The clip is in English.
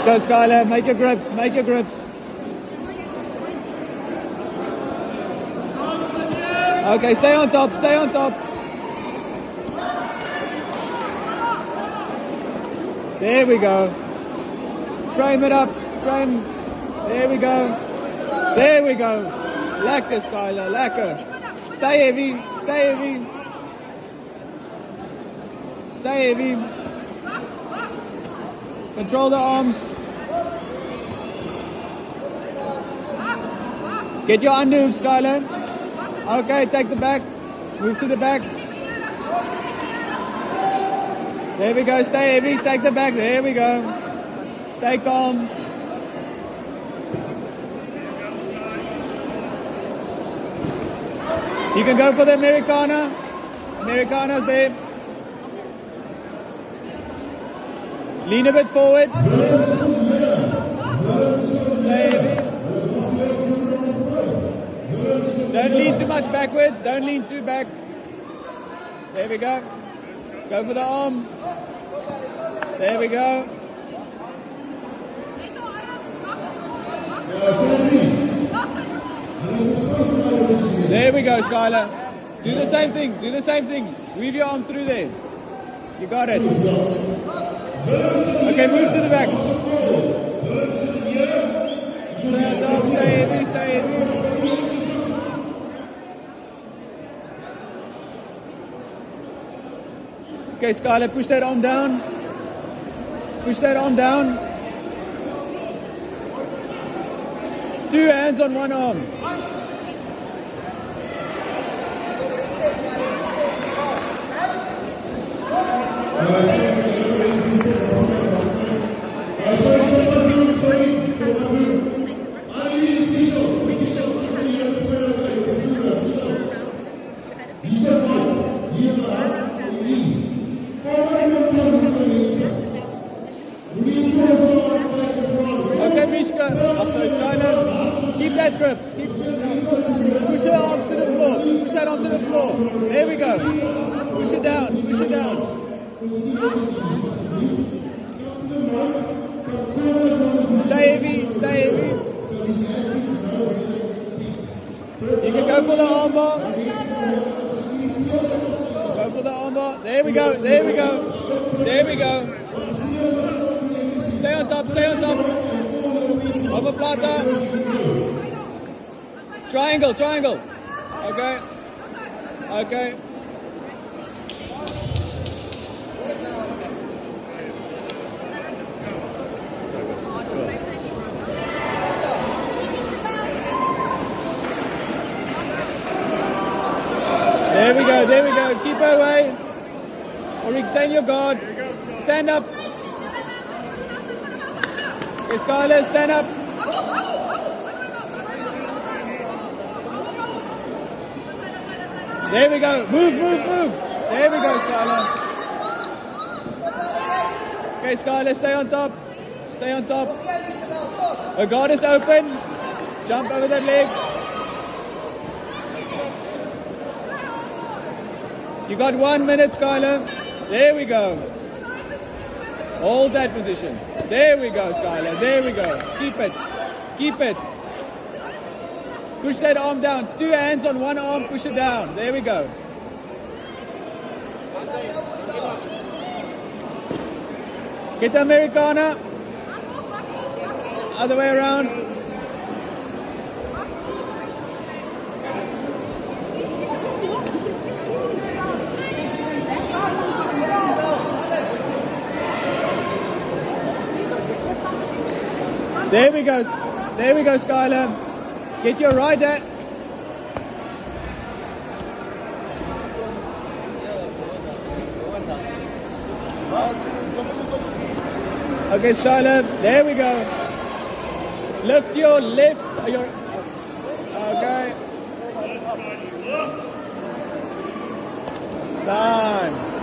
go, Skylar. Make your grips. Make your grips. Okay, stay on top. Stay on top. There we go. Frame it up. Frames. There we go. There we go. Lekker, Skylar. Lekker. Stay heavy. Stay heavy. Stay heavy. Control the arms. Get your underhook, Skylar. Okay, take the back. Move to the back. There we go. Stay heavy. Take the back. There we go. Stay calm. You can go for the Americana. Americana's there. Lean a bit forward. Stay heavy. Don't lean too much backwards. Don't lean too back. There we go. Go for the arm. There we go. There we go, Skylar. Do the same thing. Do the same thing. Weave your arm through there. You got it. Okay, move to the back. Stay on top. Stay heavy. Stay heavy. Okay, Skylar, push that arm down. Push that arm down. 2 hands on one arm. I'm sorry, Skylar. Keep that grip. Push your arms to the floor. Push that arm to the floor. There we go. Push it down. Push it down. Stay heavy. Stay heavy. You can go for the armbar. Go for the armbar. There we go. There we go. There we go. Stay on top. Stay on top. Over plata. Triangle, triangle. Okay. Okay. There we go, there we go. Keep her away. Or retain your guard. Stand up. Okay, Skylar, stand up. There we go. Move, move, move. There we go, Skylar. Okay, Skylar, stay on top. Stay on top. Her guard is open. Jump over that leg. You got 1 minute, Skylar. There we go. Hold that position. There we go, Skylar. There we go. Keep it. Keep it. Push that arm down. 2 hands on one arm. Push it down. There we go. Get the Americana. Other way around. There we go. There we go, Skylar. Get your right hand. Okay, Skylar. There we go. Lift your left. Okay. Time.